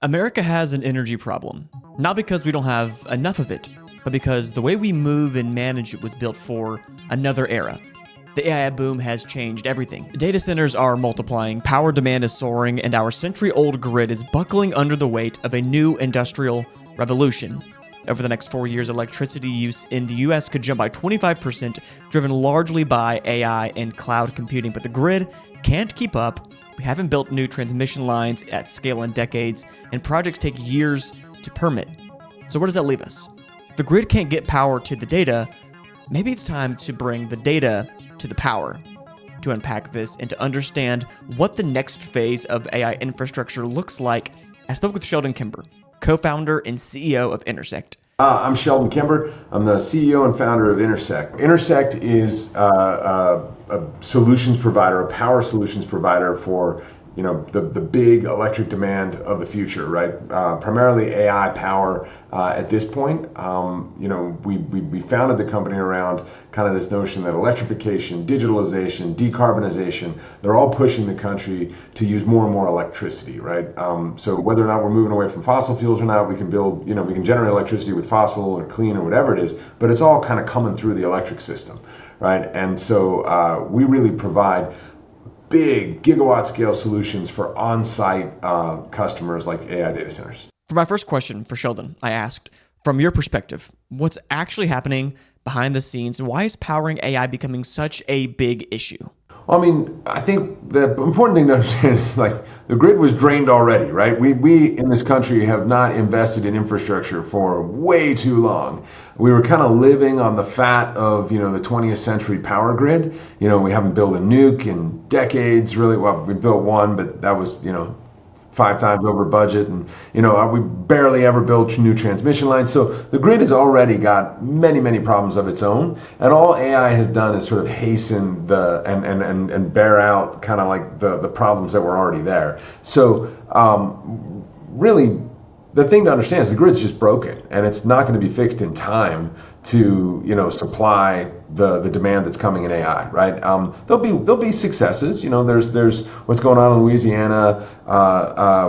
America has an energy problem, not because we don't have enough of it, but because the way we move and manage it was built for another era. The AI boom has changed everything. Data centers are multiplying, power demand is soaring, and our century-old grid is buckling under the weight of a new industrial revolution. Over the next 4 years, electricity use in the US could jump by 25%, driven largely by AI and cloud computing, but the grid can't keep up. We haven't built new transmission lines at scale in decades, and projects take years to permit. So where does that leave us? If the grid can't get power to the data, maybe it's time to bring the data to the power. To unpack this and to understand what the next phase of AI infrastructure looks like, I spoke with Sheldon Kimber, co-founder and CEO of Intersect. I'm Sheldon Kimber. I'm the CEO and founder of Intersect. Intersect is a solutions provider, a power solutions provider for the big electric demand of the future, right? Primarily AI power at this point. We founded the company around kind of this notion that electrification, digitalization, decarbonization, they're all pushing the country to use more and more electricity, right? So whether or not we're moving away from fossil fuels or not, we can build, we can generate electricity with fossil or clean or whatever it is, but it's all kind of coming through the electric system, right? And so we really provide big gigawatt scale solutions for on-site customers like AI data centers. For my first question for Sheldon, I asked, from your perspective, what's actually happening behind the scenes and why is powering AI becoming such a big issue? Well, I mean, I think the important thing to understand is the grid was drained already, right? We in this country have not invested in infrastructure for way too long. We were kind of living on the fat of, the 20th century power grid. We haven't built a nuke in decades, really. Well, we built one, but that was, 5 times over budget, and we barely ever built new transmission lines. So the grid has already got many problems of its own, and all AI has done is sort of hasten the and bear out kind of like the problems that were already there. So really, the thing to understand is the grid's just broken, and it's not going to be fixed in time to supply the demand that's coming in AI, right? There'll be successes. There's what's going on in Louisiana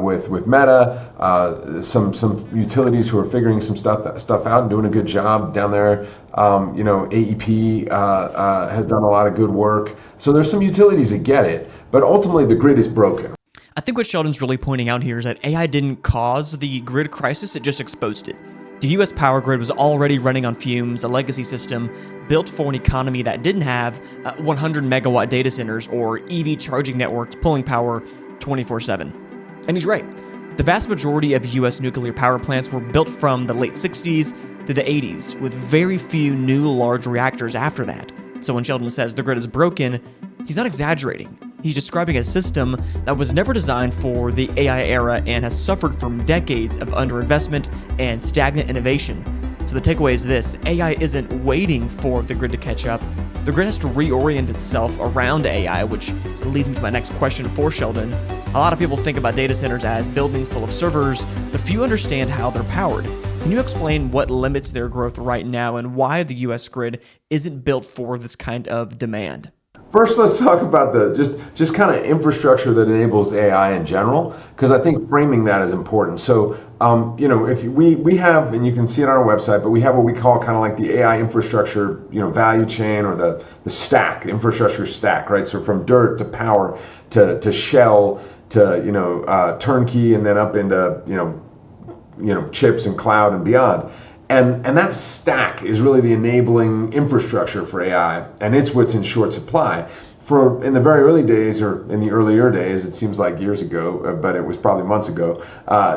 with Meta, some utilities who are figuring some stuff out and doing a good job down there. AEP has done a lot of good work. So there's some utilities that get it, but ultimately the grid is broken. I think what Sheldon's really pointing out here is that AI didn't cause the grid crisis, it just exposed it. The US power grid was already running on fumes, a legacy system built for an economy that didn't have 100 megawatt data centers or EV charging networks pulling power 24/7. And he's right. The vast majority of US nuclear power plants were built from the late 60s to the 80s, with very few new large reactors after that. So when Sheldon says the grid is broken, he's not exaggerating. He's describing a system that was never designed for the AI era and has suffered from decades of underinvestment and stagnant innovation. So the takeaway is this: AI isn't waiting for the grid to catch up. The grid has to reorient itself around AI, which leads me to my next question for Sheldon. A lot of people think about data centers as buildings full of servers, but few understand how they're powered. Can you explain what limits their growth right now and why the US grid isn't built for this kind of demand? First, let's talk about the just kind of infrastructure that enables AI in general, because I think framing that is important. So, if we have, and you can see it on our website, but we have what we call kind of like the AI infrastructure, value chain, or the stack, infrastructure stack, right? So from dirt to power to shell to turnkey, and then up into chips and cloud and beyond. And that stack is really the enabling infrastructure for AI, and it's what's in short supply. In the very early days, or in the earlier days, it seems like years ago, but it was probably months ago,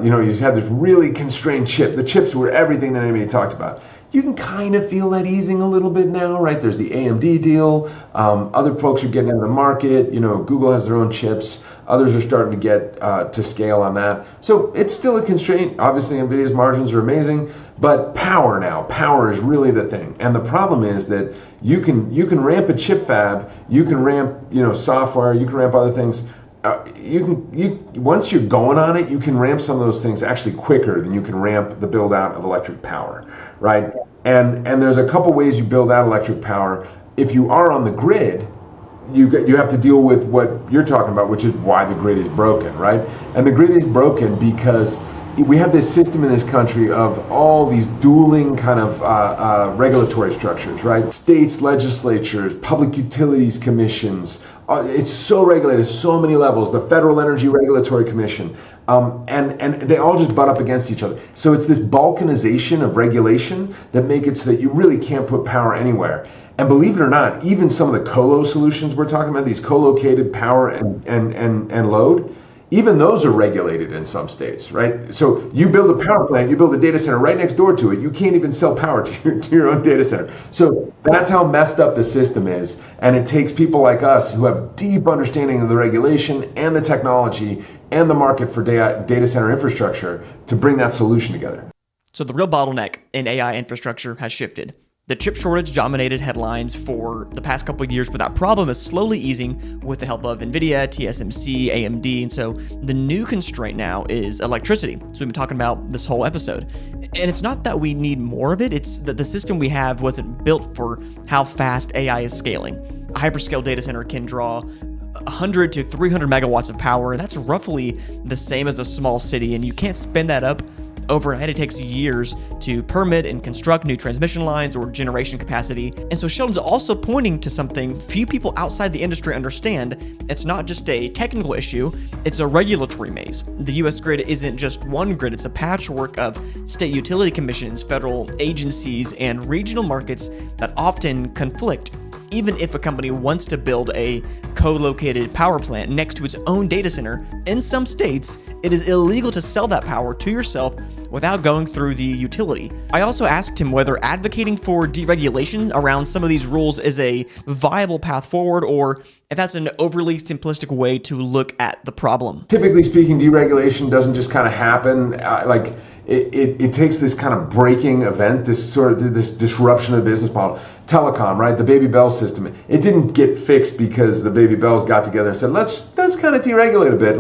you had this really constrained chip. The chips were everything that anybody talked about. You can kind of feel that easing a little bit now, right? There's the AMD deal. Other folks are getting into the market. Google has their own chips. Others are starting to get to scale on that. So it's still a constraint. Obviously, NVIDIA's margins are amazing, but power is really the thing. And the problem is that you can ramp a chip fab, you can ramp software, you can ramp other things. Once you're going on it, you can ramp some of those things actually quicker than you can ramp the build out of electric power, right? And there's a couple ways you build out electric power. If you are on the grid, you have to deal with what you're talking about, which is why the grid is broken, right? And the grid is broken because we have this system in this country of all these dueling kind of regulatory structures, right? States, legislatures, public utilities commissions. It's so regulated, so many levels. The Federal Energy Regulatory Commission, and they all just butt up against each other. So it's this balkanization of regulation that make it so that you really can't put power anywhere. And believe it or not, even some of the colo solutions we're talking about, these co-located power and load, even those are regulated in some states, right? So you build a power plant, you build a data center right next door to it, you can't even sell power to your own data center. So that's how messed up the system is. And it takes people like us who have deep understanding of the regulation and the technology and the market for data center infrastructure to bring that solution together. So the real bottleneck in AI infrastructure has shifted. The chip shortage dominated headlines for the past couple of years, but that problem is slowly easing with the help of NVIDIA, TSMC, AMD, and so the new constraint now is electricity. So we've been talking about this whole episode. And it's not that we need more of it, it's that the system we have wasn't built for how fast AI is scaling. A hyperscale data center can draw 100 to 300 megawatts of power. That's roughly the same as a small city, and you can't spin that up overnight. It takes years to permit and construct new transmission lines or generation capacity. And so Sheldon's also pointing to something few people outside the industry understand. It's not just a technical issue, it's a regulatory maze. The US grid isn't just one grid, it's a patchwork of state utility commissions, federal agencies, and regional markets that often conflict. Even if a company wants to build a co-located power plant next to its own data center, in some states, it is illegal to sell that power to yourself without going through the utility. I also asked him whether advocating for deregulation around some of these rules is a viable path forward, or if that's an overly simplistic way to look at the problem. Typically speaking, deregulation doesn't just kind of happen. It takes this kind of breaking event, this disruption of the business model. Telecom, right? The Baby Bell system. It didn't get fixed because the Baby Bells got together and said, let's kind of deregulate a bit.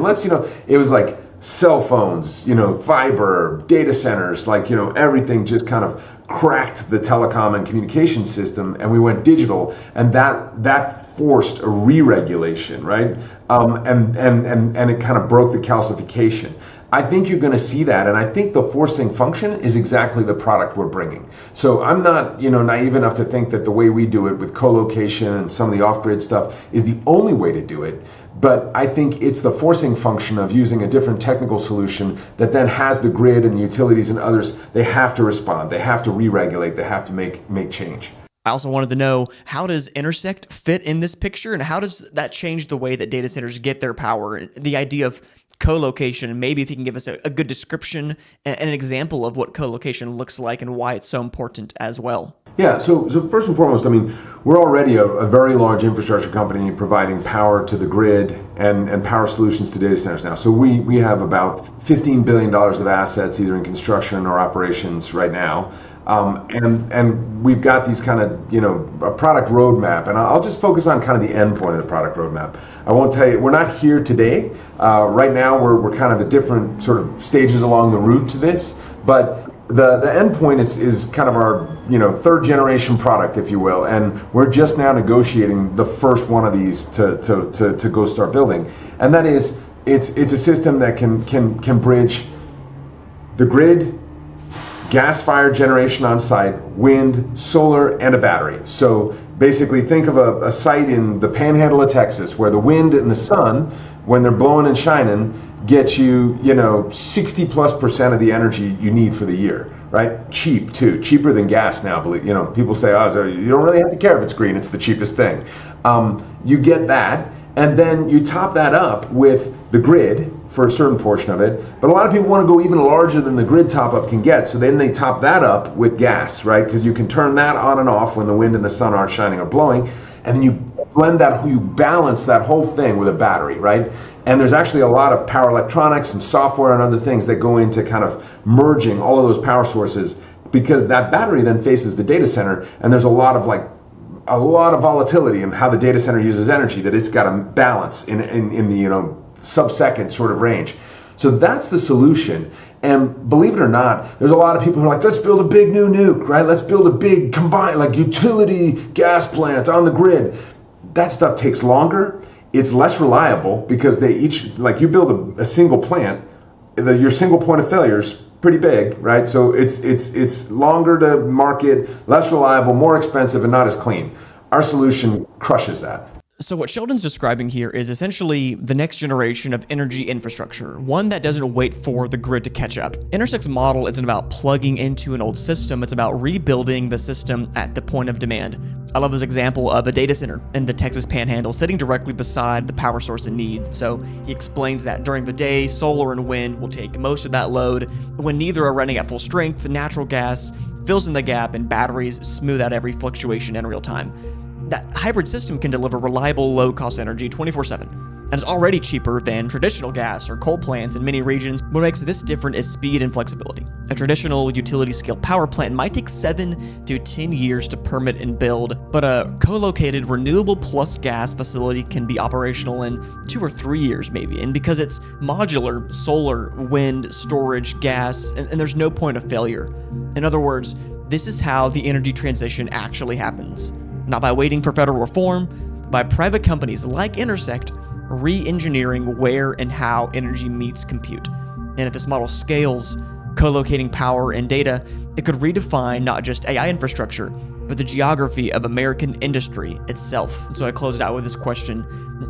It was like cell phones, fiber, data centers, everything just kind of cracked the telecom and communication system, and we went digital, and that forced a re-regulation, right? And it kind of broke the calcification. I think you're going to see that, and I think the forcing function is exactly the product we're bringing. So I'm not, naive enough to think that the way we do it with co-location and some of the off-grid stuff is the only way to do it. But I think it's the forcing function of using a different technical solution that then has the grid and the utilities and others. They have to respond. They have to re-regulate. They have to make change. I also wanted to know, how does Intersect fit in this picture, and how does that change the way that data centers get their power? The idea of co-location, and maybe if you can give us a good description and an example of what co-location looks like and why it's so important as well. Yeah, so first and foremost, we're already a very large infrastructure company providing power to the grid and power solutions to data centers now. So we have about $15 billion of assets either in construction or operations right now. And we've got these kind of, a product roadmap, and I'll just focus on kind of the end point of the product roadmap. I won't tell you, we're not here today. Right now, we're kind of at different sort of stages along the route to this, but the end point is kind of our, third generation product, if you will, and we're just now negotiating the first one of these to go start building, and that is, it's a system that can bridge the grid, gas-fired generation on site, wind, solar, and a battery. So basically think of a site in the panhandle of Texas where the wind and the sun, when they're blowing and shining, get you, 60+% of the energy you need for the year, right? Cheap too, cheaper than gas now. People say, oh, so you don't really have to care if it's green, it's the cheapest thing. You get that, and then you top that up with the grid for a certain portion of it, but a lot of people want to go even larger than the grid top-up can get, so then they top that up with gas, right? Because you can turn that on and off when the wind and the sun aren't shining or blowing, and then you blend that, you balance that whole thing with a battery, right? And there's actually a lot of power electronics and software and other things that go into kind of merging all of those power sources, because that battery then faces the data center, and there's a lot of volatility in how the data center uses energy that it's got to balance in the sub-second sort of range. So that's the solution. And believe it or not, there's a lot of people who are like, let's build a big new nuke, right? Let's build a big combined utility gas plant on the grid. That stuff takes longer. It's less reliable because they each, you build a single plant, your single point of failure is pretty big, right? So it's longer to market, less reliable, more expensive, and not as clean. Our solution crushes that. So what Sheldon's describing here is essentially the next generation of energy infrastructure, one that doesn't wait for the grid to catch up. Intersect's model isn't about plugging into an old system, it's about rebuilding the system at the point of demand. I love his example of a data center in the Texas Panhandle sitting directly beside the power source it needs. So he explains that during the day, solar and wind will take most of that load. When neither are running at full strength, natural gas fills in the gap and batteries smooth out every fluctuation in real time. That hybrid system can deliver reliable, low-cost energy 24/7, and is already cheaper than traditional gas or coal plants in many regions. What makes this different is speed and flexibility. A traditional utility-scale power plant might take 7 to 10 years to permit and build, but a co-located renewable plus gas facility can be operational in 2 or 3 years maybe, and because it's modular, solar, wind, storage, gas, and there's no point of failure. In other words, this is how the energy transition actually happens. Not by waiting for federal reform, but by private companies like Intersect re-engineering where and how energy meets compute. And if this model scales, co-locating power and data, it could redefine not just AI infrastructure, but the geography of American industry itself. And so I closed out with this question.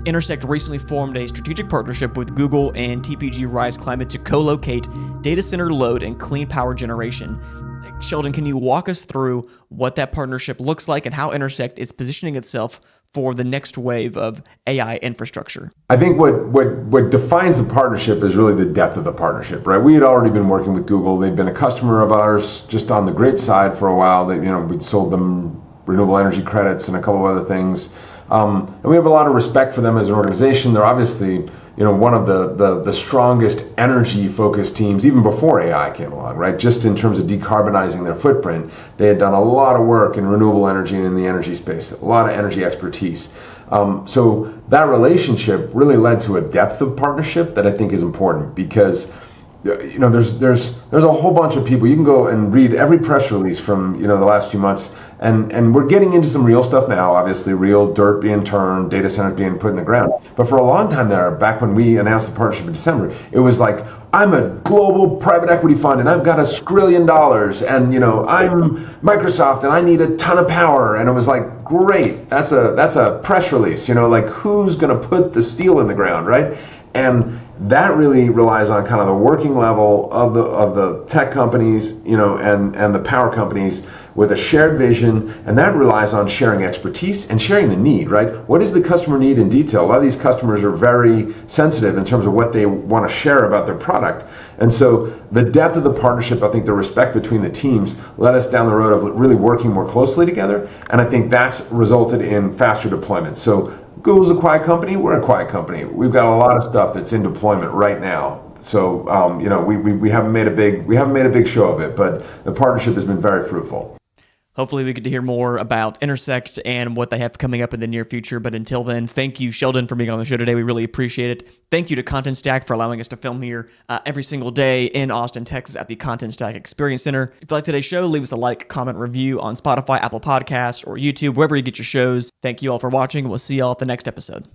Intersect recently formed a strategic partnership with Google and TPG Rise Climate to co-locate data center load and clean power generation. Sheldon, can you walk us through what that partnership looks like and how Intersect is positioning itself for the next wave of AI infrastructure? I think what defines the partnership is really the depth of the partnership, right? We had already been working with Google. They'd been a customer of ours just on the grid side for a while. We'd sold them renewable energy credits and a couple of other things. And we have a lot of respect for them as an organization. They're obviously one of the strongest energy-focused teams, even before AI came along, right? Just in terms of decarbonizing their footprint, they had done a lot of work in renewable energy and in the energy space, a lot of energy expertise. So that relationship really led to a depth of partnership that I think is important because there's a whole bunch of people. You can go and read every press release from the last few months. And we're getting into some real stuff now, obviously, real dirt being turned, data centers being put in the ground. But for a long time there, back when we announced the partnership in December, it was like, I'm a global private equity fund and I've got $1 trillion and I'm Microsoft and I need a ton of power. And it was like, great, that's a press release, like who's going to put the steel in the ground, right? And that really relies on kind of the working level of the tech companies, and the power companies with a shared vision, and that relies on sharing expertise and sharing the need, right? What does the customer need in detail? A lot of these customers are very sensitive in terms of what they want to share about their product. And so the depth of the partnership, I think the respect between the teams led us down the road of really working more closely together, and I think that's resulted in faster deployment. So Google's a quiet company, we're a quiet company. We've got a lot of stuff that's in deployment right now. So we haven't made a big show of it, but the partnership has been very fruitful. Hopefully we get to hear more about Intersect and what they have coming up in the near future. But until then, thank you, Sheldon, for being on the show today. We really appreciate it. Thank you to Content Stack for allowing us to film here every single day in Austin, Texas at the Content Stack Experience Center. If you like today's show, leave us a like, comment, review on Spotify, Apple Podcasts, or YouTube, wherever you get your shows. Thank you all for watching. We'll see you all at the next episode.